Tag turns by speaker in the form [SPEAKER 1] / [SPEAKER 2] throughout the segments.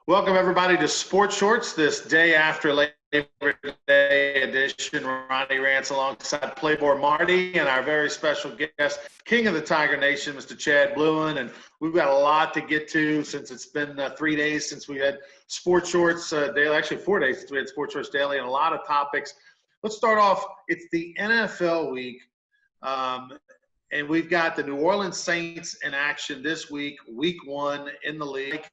[SPEAKER 1] Welcome, everybody, to Sports Shorts, this day after Labor Day edition. Ronnie Rants alongside Playboy Marty and our very special guest, King of the Tiger Nation, Mr. Chad Blouin. And we've got a lot to get to since it's been 3 days since we had Sports Shorts Daily, actually 4 days since we had Sports Shorts Daily, and a lot of topics. Let's start off. It's the NFL week, and we've got the New Orleans Saints in action this week, week one in the league.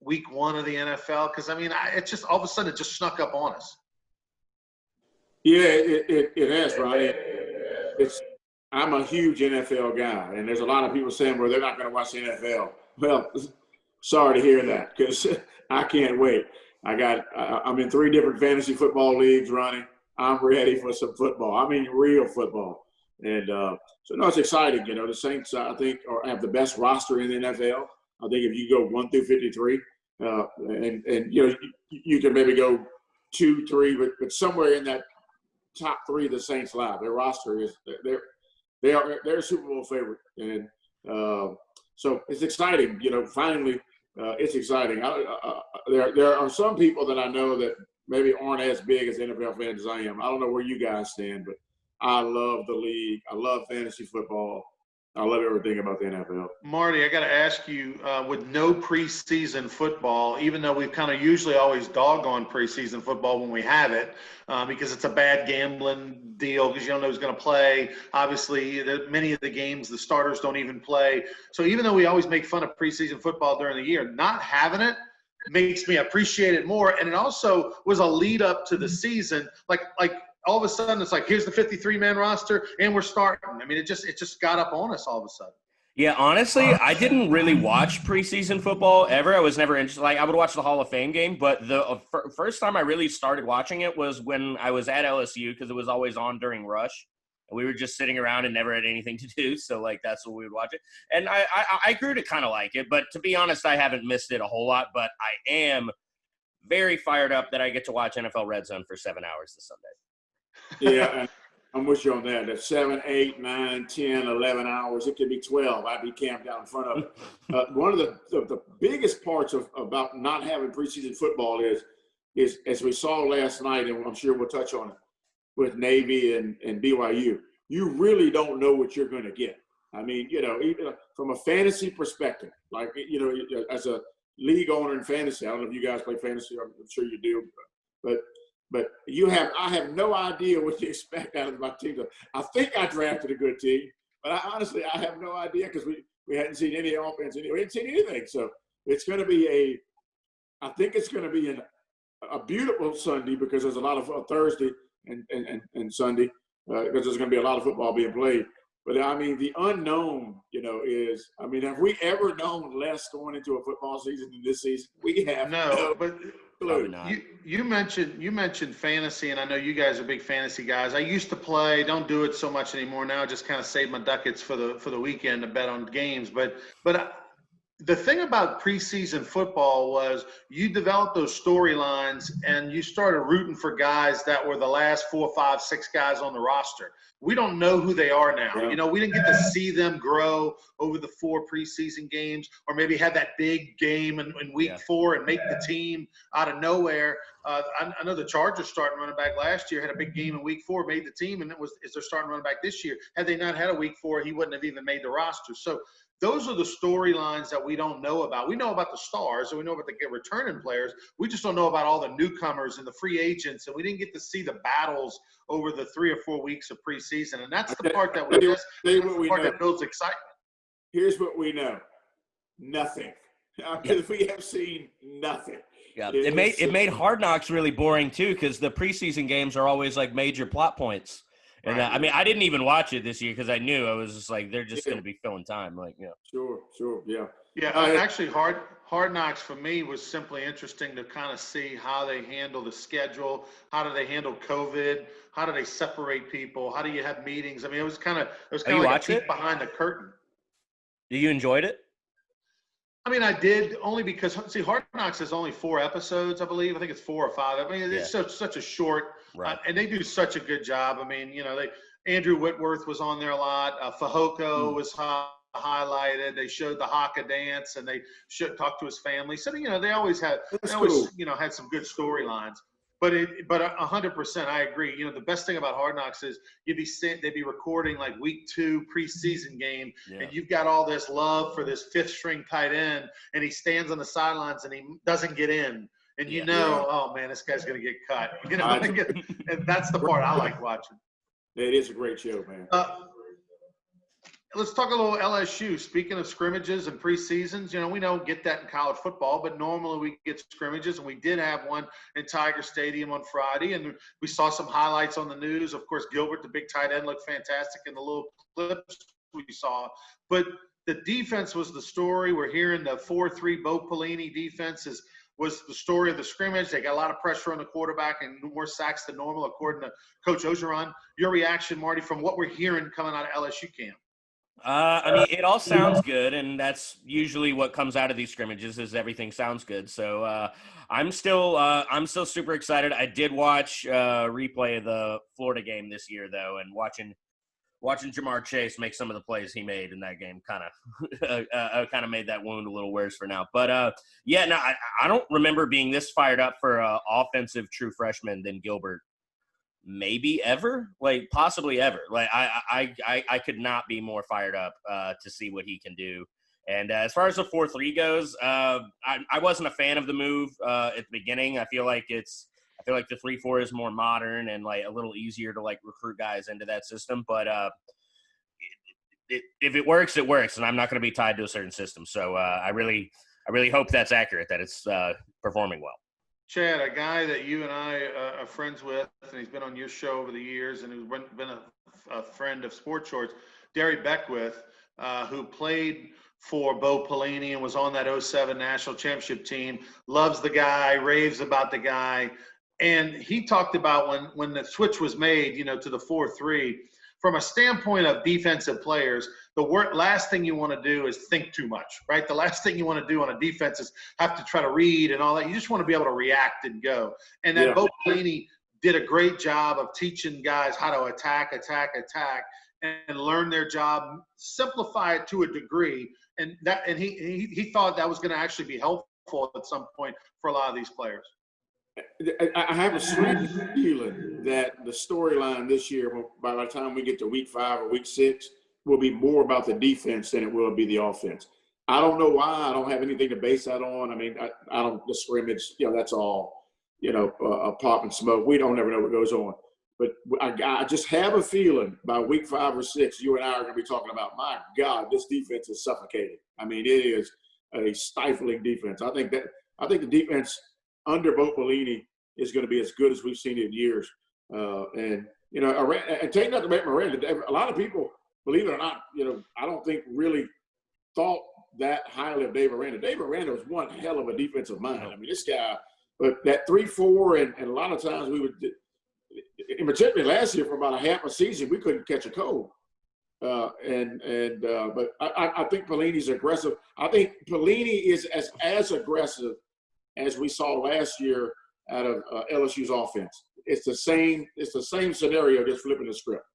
[SPEAKER 1] Week one of the NFL, because it's just all of a sudden it just snuck up on us.
[SPEAKER 2] Yeah, it has, Ronnie. I'm a huge NFL guy, and there's a lot of people saying, well, they're not going to watch the NFL. Well, sorry to hear that, because I can't wait. I'm in 3 different fantasy football leagues running. I'm ready for some football. I mean, real football. And it's exciting. You know, the Saints, I think, have the best roster in the NFL. I think if you go 1 through 53, and you know, you can maybe go 2, 3, but somewhere in that top 3, the Saints lie. Their roster is they're a Super Bowl favorite, and so it's exciting. You know, finally, it's exciting. There are some people that I know that maybe aren't as big as NFL fans as I am. I don't know where you guys stand, but I love the league. I love fantasy football. I love everything about the NFL.
[SPEAKER 1] Marty, I got to ask you, with no preseason football, even though we've kind of usually always dog on preseason football when we have it, because it's a bad gambling deal because you don't know who's going to play. Obviously, many of the games, the starters don't even play. So even though we always make fun of preseason football during the year, not having it makes me appreciate it more. And it also was a lead up to the season. Like all of a sudden, it's like, here's the 53-man roster, and we're starting. I mean, it just got up on us all of a sudden.
[SPEAKER 3] Yeah, honestly, I didn't really watch preseason football ever. I was never interested. Like, I would watch the Hall of Fame game, but the first time I really started watching it was when I was at LSU, because it was always on during rush. And we were just sitting around and never had anything to do, so, like, that's when we would watch it. And I grew to kind of like it, but to be honest, I haven't missed it a whole lot, but I am very fired up that I get to watch NFL Red Zone for 7 hours this Sunday.
[SPEAKER 2] Yeah, I'm with you on that. That's 7, 8, 9, 10, 11 hours. It could be 12. I'd be camped out in front of it. One of the biggest parts about not having preseason football is, as we saw last night, and I'm sure we'll touch on it, with Navy and BYU, you really don't know what you're going to get. I mean, you know, even from a fantasy perspective, like, you know, as a league owner in fantasy, I don't know if you guys play fantasy, I'm sure you do, but I have no idea what to expect out of my team. I think I drafted a good team, but I have no idea because we hadn't seen any offense. We hadn't seen anything. So it's going to be I think it's going to be a beautiful Sunday because there's a lot of Thursday and Sunday because there's going to be a lot of football being played. But, I mean, the unknown, you know, have we ever known less going into a football season than this season? We have
[SPEAKER 1] no but
[SPEAKER 2] clue.
[SPEAKER 1] You mentioned fantasy, and I know you guys are big fantasy guys. I used to play, don't do it so much anymore now. I just kind of save my ducats for the weekend to bet on games. But the thing about preseason football was you developed those storylines and you started rooting for guys that were the last 4, 5, 6 guys on the roster. We don't know who they are now.
[SPEAKER 2] Yeah.
[SPEAKER 1] You know, we didn't get to see them grow over the 4 preseason games, or maybe have that big game in week 4 and make the team out of nowhere. I know the Chargers starting running back last year had a big game in week 4, made the team, and is their starting running back this year. Had they not had a week 4, he wouldn't have even made the roster. So those are the storylines that we don't know about. We know about the stars and we know about the returning players. We just don't know about all the newcomers and the free agents, and we didn't get to see the battles over the 3 or 4 weeks of preseason. And that's the part that that builds excitement.
[SPEAKER 2] Here's what we know: nothing. We have seen nothing.
[SPEAKER 3] Yeah, it made Hard Knocks really boring too, because the preseason games are always like major plot points. And I mean, I didn't even watch it this year because I knew I was just like, they're just going to be filling time. Like, yeah.
[SPEAKER 2] Sure, yeah.
[SPEAKER 1] Yeah, actually, Hard Knocks for me was simply interesting to kind of see how they handle the schedule. How do they handle COVID? How do they separate people? How do you have meetings? I mean, it was kind of like a peek behind the curtain.
[SPEAKER 3] You enjoyed it?
[SPEAKER 1] I mean, I did, only because, see, Hard Knocks is only 4 episodes, I believe. I think it's 4 or 5. I mean, it's such a short,
[SPEAKER 3] right.
[SPEAKER 1] And they do such a good job. I mean, you know, Andrew Whitworth was on there a lot. Fehoko was hot. highlighted. They showed the haka dance, and they talk to his family. So they always had
[SPEAKER 2] cool.
[SPEAKER 1] had some good storylines. But 100%, I agree. The best thing about Hard Knocks is they'd be recording like week 2 preseason game, and you've got all this love for this 5th string tight end, and he stands on the sidelines and he doesn't get in, and oh man, this guy's gonna get cut. And that's the part I like watching.
[SPEAKER 2] It is a great show, man.
[SPEAKER 1] Let's talk a little LSU. Speaking of scrimmages and preseasons, we don't get that in college football, but normally we get scrimmages, and we did have one in Tiger Stadium on Friday, and we saw some highlights on the news. Of course, Gilbert, the big tight end, looked fantastic in the little clips we saw. But the defense was the story. We're hearing the 4-3 Bo Pelini defense was the story of the scrimmage. They got a lot of pressure on the quarterback and more sacks than normal, according to Coach Ogeron. Your reaction, Marty, from what we're hearing coming out of LSU camp?
[SPEAKER 3] It all sounds good, and that's usually what comes out of these scrimmages is everything sounds good. So I'm still super excited. I did watch replay of the Florida game this year, though, and watching Jamar Chase make some of the plays he made in that game kind of made that wound a little worse for now. But I don't remember being this fired up for an offensive true freshman than Gilbert. Maybe ever, possibly ever. I could not be more fired up to see what he can do. And as far as the 4-3 goes, I wasn't a fan of the move at the beginning. I feel like the 3-4 is more modern and a little easier to recruit guys into that system. But if it works, it works, and I'm not going to be tied to a certain system. So I really hope that's accurate, that it's performing well.
[SPEAKER 1] Chad, a guy that you and I are friends with, and he's been on your show over the years, and who's been a friend of Sports Shorts, Derry Beckwith, who played for Bo Pelini and was on that 2007 national championship team, loves the guy, raves about the guy. And he talked about when the switch was made, to the 4-3, from a standpoint of defensive players, the last thing you want to do is think too much, right? The last thing you want to do on a defense is have to try to read and all that. You just want to be able to react and go. And that Bo Pelini did a great job of teaching guys how to attack, and learn their job, simplify it to a degree. And he thought that was going to actually be helpful at some point for a lot of these players.
[SPEAKER 2] I have a strange feeling that the storyline this year, by the time we get to week 5 or week 6, will be more about the defense than it will be the offense. I don't know why. I don't have anything to base that on. I mean, I don't, the scrimmage, that's all, a pop and smoke. We don't ever know what goes on. But I just have a feeling by week 5 or 6, you and I are going to be talking about, my God, this defense is suffocating. I mean, it is a stifling defense. I think the defense under Bo Pelini is going to be as good as we've seen in years. And take nothing away from Miranda. A lot of people, believe it or not, I don't think really thought that highly of Dave Aranda. Dave Aranda was one hell of a defensive mind. I mean, this guy, but that 3-4, and a lot of times we would, in particular last year for about a half a season, we couldn't catch a cold. But I think Pelini's aggressive. I think Pelini is as aggressive as we saw last year out of LSU's offense. It's the same scenario, just flipping the script.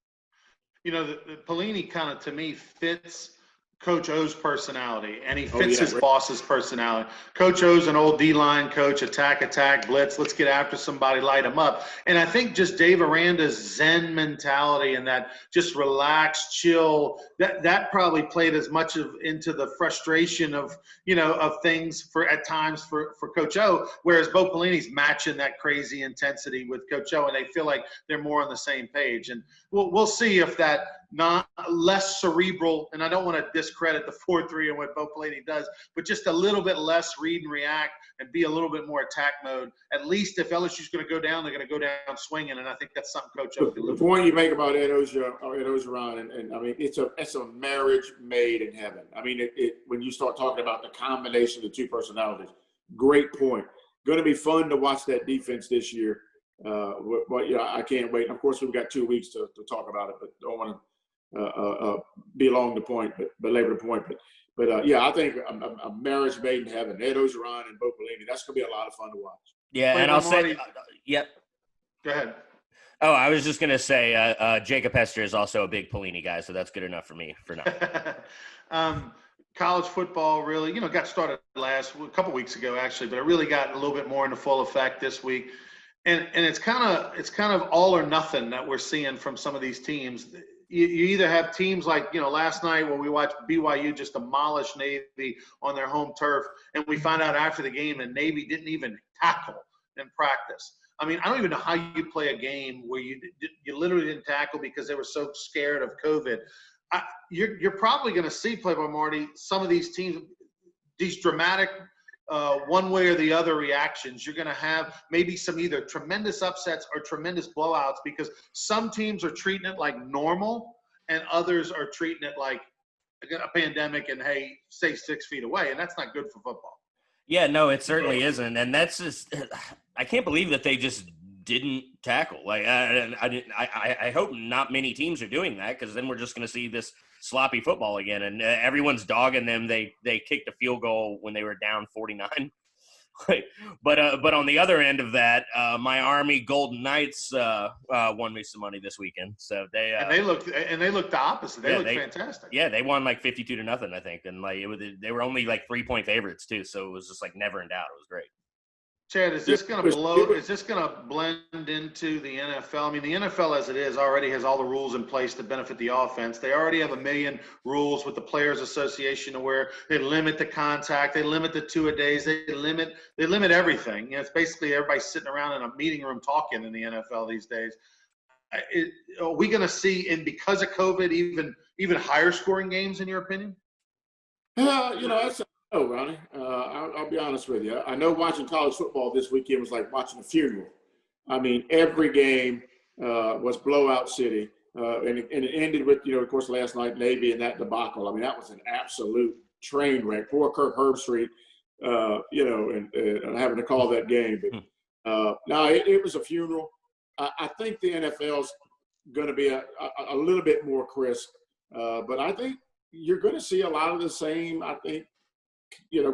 [SPEAKER 1] The Pelini kind of, to me, fits Coach O's personality, and he fits his boss's personality. Coach O's an old D-line coach, attack, blitz, let's get after somebody, light them up. And I think just Dave Aranda's Zen mentality and that just relax, chill, that probably played as much into the frustration of things at times for Coach O, whereas Bo Pelini's matching that crazy intensity with Coach O, and they feel like they're more on the same page. And we'll see if that not less cerebral, and I don't want to discredit the 4-3 and what Bo Pelini does, but just a little bit less read and react and be a little bit more attack mode. At least if LSU's going to go down, they're going to go down swinging, and I think that's something Coach O can
[SPEAKER 2] The
[SPEAKER 1] do.
[SPEAKER 2] point you make about Ed Ogeron, and I mean, it's a marriage made in heaven. I mean, when you start talking about the combination of the two personalities, great point. Going to be fun to watch that defense this year. But I can't wait. And of course, we've got 2 weeks to talk about it, but don't want to belabor the point. But I think a marriage made in heaven. Ed Ogeron and Bo Pelini. That's going to be a lot of fun to watch.
[SPEAKER 3] Yeah, and I'll say, yep.
[SPEAKER 1] Go ahead.
[SPEAKER 3] Oh, I was just going to say Jacob Hester is also a big Pelini guy, so that's good enough for me for now.
[SPEAKER 1] College football really, got started a couple weeks ago actually, but it really got a little bit more into full effect this week. And it's kind of all or nothing that we're seeing from some of these teams. You either have teams like, last night when we watched BYU just demolish Navy on their home turf, and we found out after the game that Navy didn't even tackle in practice. I mean, I don't even know how you play a game where you literally didn't tackle because they were so scared of COVID. You're probably going to see, Playboy Marty, some of these teams, these dramatic one way or the other reactions. You're going to have maybe some either tremendous upsets or tremendous blowouts because some teams are treating it like normal and others are treating it like a pandemic and, hey, stay 6 feet away. And that's not good for football.
[SPEAKER 3] Yeah, no, it certainly isn't. And that's just – I can't believe that they just didn't tackle. Like, I hope not many teams are doing that because then we're just going to see this sloppy football again. And everyone's dogging them. They kicked a field goal when they were down 49. But on the other end of that, my Army Golden Knights won me some money this weekend. So they looked
[SPEAKER 1] the opposite. They looked fantastic.
[SPEAKER 3] Yeah, they won like 52-0, I think, and they were only like 3-point favorites too. So it was just like never in doubt. It was great.
[SPEAKER 1] Chad, is this going to blend into the NFL? I mean, the NFL as it is already has all the rules in place to benefit the offense. They already have a million rules with the Players Association where they limit the contact, they limit the two-a-days, they limit everything. It's basically everybody sitting around in a meeting room talking in the NFL these days. Are we going to see, and because of COVID, even higher scoring games in your opinion?
[SPEAKER 2] That's Oh, Ronnie, I'll be honest with you. I know watching college football this weekend was like watching a funeral. I mean, every game was blowout city. And it ended with, of course, last night, Navy and that debacle. I mean, that was an absolute train wreck. Poor Kirk Herbstreit, and having to call that game. But no, it was a funeral. I think the NFL's going to be a little bit more crisp. But I think you're going to see a lot of the same, I think,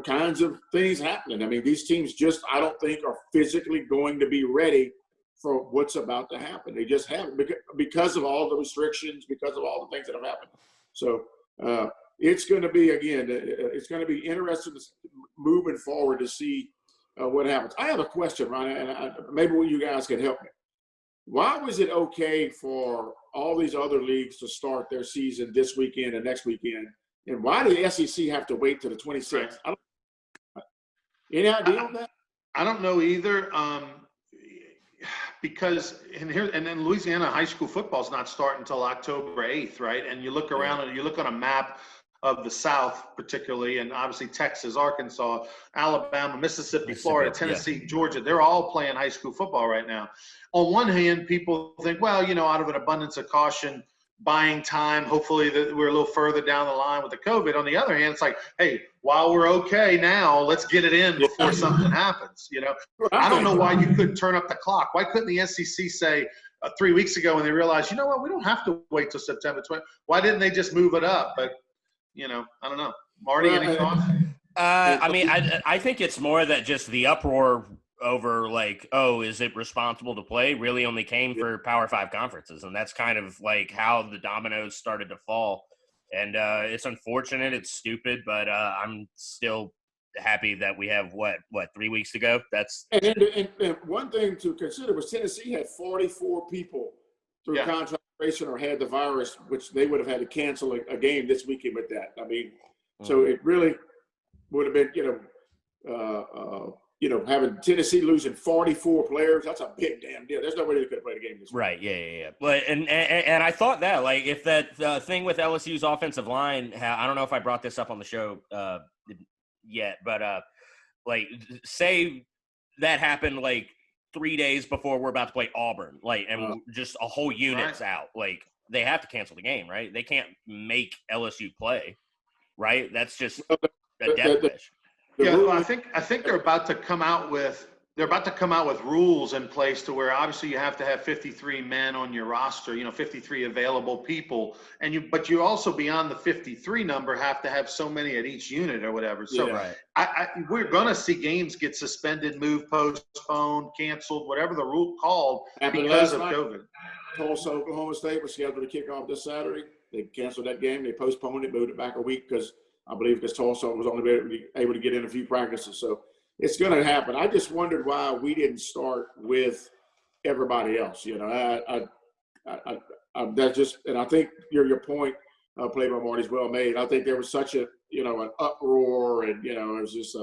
[SPEAKER 2] kinds of things happening. I mean, these teams just, I don't think, are physically going to be ready for what's about to happen. They just haven't because of all the restrictions, because of all the things that have happened. So it's going to be, again, it's going to be interesting moving forward to see what happens. I have a question, Ronnie, and maybe you guys can help me. Why was it okay for all these other leagues to start their season this weekend and next weekend? And why did the SEC have to wait till the 26th? Any idea on that?
[SPEAKER 1] I don't know either. Because and then Louisiana high school football is not starting until October 8th, right? And you look around and you look on a map of the South, particularly, and obviously Texas, Arkansas, Alabama, Mississippi, Florida, Tennessee, Georgia. They're all playing high school football right now. On one hand, people think, well, out of an abundance of caution, buying time, hopefully that we're a little further down the line with the COVID. On the other hand, it's like, hey, while we're okay now, let's get it in before something happens. I don't know why you couldn't turn up the clock. Why couldn't the SEC say 3 weeks ago when they realized, you know what, we don't have to wait till September 20th. Why didn't they just move it up? But, I don't know. Marty, any thoughts?
[SPEAKER 3] I mean, I think it's more that just the uproar over like, oh, is it responsible to play really only came for Power 5 conferences. And that's kind of like how the dominoes started to fall. And it's unfortunate. It's stupid, but I'm still happy that we have what 3 weeks to go. That's
[SPEAKER 2] and one thing to consider was Tennessee had 44 people through contract or had the virus, which they would have had to cancel a game this weekend with that. I mean, so it really would have been, having Tennessee losing 44 players, that's a big damn deal. There's nobody that could have played a game this week.
[SPEAKER 3] Right, yeah. But and I thought that, like, if that thing with LSU's offensive line, I don't know if I brought this up on the show yet, but like, say that happened like 3 days before we're about to play Auburn, like, and just a whole unit's out. Like, they have to cancel the game, right? They can't make LSU play, right? That's just a death wish.
[SPEAKER 1] Yeah, well, I think they're about to come out with they're about to come out with rules in place to where obviously you have to have 53 men on your roster, 53 available people. But you also beyond the 53 number have to have so many at each unit or whatever. So
[SPEAKER 3] Right.
[SPEAKER 1] we're going to see games get suspended, moved, postponed, canceled, whatever the rule called because of COVID.
[SPEAKER 2] Tulsa, Oklahoma State was scheduled to kick off this Saturday. They canceled that game. They postponed it, moved it back a week because Tulsa was only able to get in a few practices. So it's going to happen. I just wondered why we didn't start with everybody else. That's just, and I think your point, Playboy Marty's well made. I think there was such an uproar, and it was just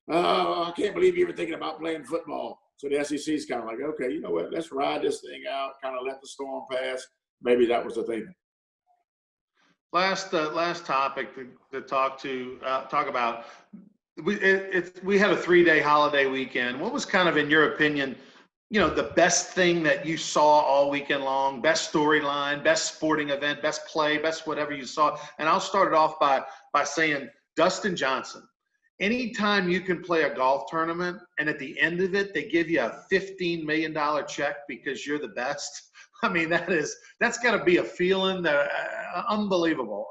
[SPEAKER 2] I can't believe you're even thinking about playing football. So the SEC is kind of like, okay, you know what? Let's ride this thing out, kind of let the storm pass. Maybe that was the thing.
[SPEAKER 1] Last topic to talk about. We had a 3-day holiday weekend. What was kind of, in your opinion, the best thing that you saw all weekend long, best storyline, best sporting event, best play, best whatever you saw? And I'll start it off by saying Dustin Johnson. Anytime you can play a golf tournament and at the end of it, they give you a $15 million check because you're the best. I mean, that's got to be a feeling that unbelievable.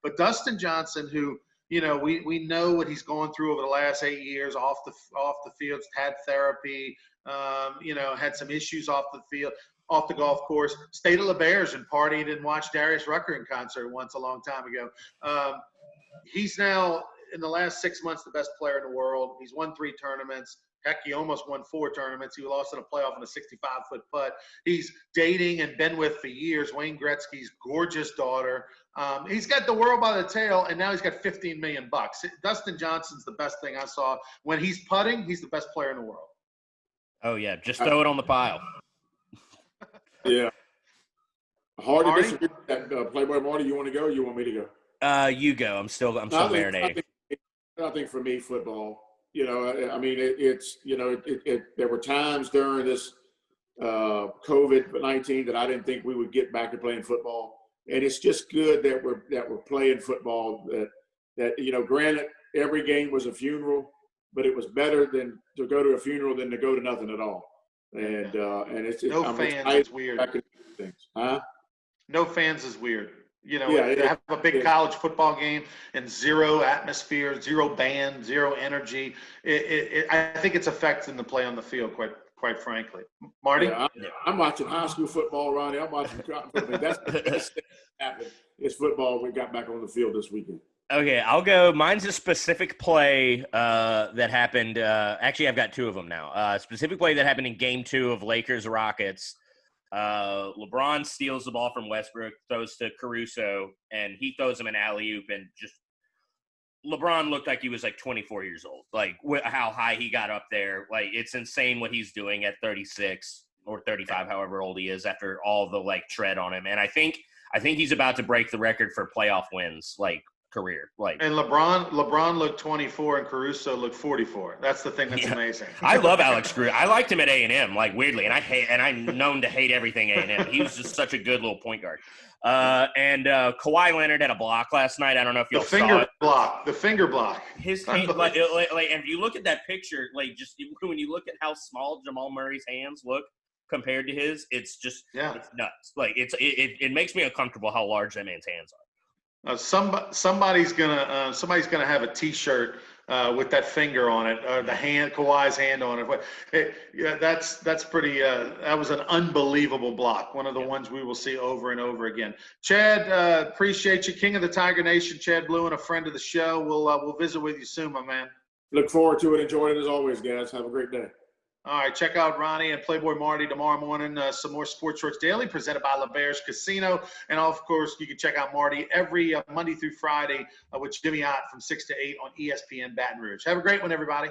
[SPEAKER 1] But Dustin Johnson, who, we know what he's going through over the last 8 years off the field, had therapy, had some issues off the field, off the golf course, stayed at LeBear's and partied and watched Darius Rucker in concert once a long time ago. He's now, in the last 6 months, the best player in the world. He's won 3 tournaments. Heck, he almost won 4 tournaments. He lost in a playoff in a 65-foot putt. He's dating and been with for years Wayne Gretzky's gorgeous daughter. He's got the world by the tail, and now he's got $15 million. Dustin Johnson's the best thing I saw. When he's putting, he's the best player in the world.
[SPEAKER 3] Oh, yeah. Just throw it on the pile.
[SPEAKER 2] Yeah. Hard to disagree with that. Playboy Marty, you want to go or you want me to go?
[SPEAKER 3] You go. I'm still marinating.
[SPEAKER 2] I think for me, football. I mean, there were times during this COVID-19 that I didn't think we would get back to playing football, and it's just good that we're playing football. That granted, every game was a funeral, but it was better than to go to a funeral than to go to nothing at all. And
[SPEAKER 1] fans is weird.
[SPEAKER 2] Huh?
[SPEAKER 1] No fans is weird.
[SPEAKER 2] They
[SPEAKER 1] have a big college football game and zero atmosphere, zero band, zero energy. I think it's affecting the play on the field, quite frankly. Marty?
[SPEAKER 2] Yeah, I'm watching high school football, Ronnie. I'm watching football. That's the best thing that happened is football. We got back on the field this weekend.
[SPEAKER 3] Okay, I'll go. Mine's a specific play that happened. Actually, I've got 2 of them now. Specific play that happened in Game 2 of Lakers-Rockets. LeBron steals the ball from Westbrook, throws to Caruso, and he throws him an alley-oop, and just LeBron looked like he was like 24 years old. Like how high he got up there. Like it's insane what he's doing at 36 or 35, however old he is, after all the tread on him. And I think he's about to break the record for playoff wins, career.
[SPEAKER 1] And LeBron looked 24 and Caruso looked 44. That's the thing that's amazing.
[SPEAKER 3] I love Alex Caruso. I liked him at A&M, weirdly, and I'm known to hate everything A&M. He was just such a good little point guard. And Kawhi Leonard had a block last night. I don't know if y'all saw it.
[SPEAKER 1] The finger block.
[SPEAKER 3] His hand, and if you look at that picture, just when you look at how small Jamal Murray's hands look compared to his, it's just it's nuts. It makes me uncomfortable how large that man's hands are.
[SPEAKER 1] Somebody's gonna have a T-shirt with that finger on it, the hand, Kawhi's hand on it. That's pretty. That was an unbelievable block. One of the ones we will see over and over again. Chad, appreciate you, King of the Tiger Nation. Chad Blouin, a friend of the show. We'll visit with you soon, my man.
[SPEAKER 2] Look forward to it. Enjoy it as always, guys. Have a great day.
[SPEAKER 1] All right, check out Ronnie and Playboy Marty tomorrow morning. Some more Sports Shorts Daily presented by LeBear's Casino. And, of course, you can check out Marty every Monday through Friday with Jimmy Ott from 6 to 8 on ESPN Baton Rouge. Have a great one, everybody.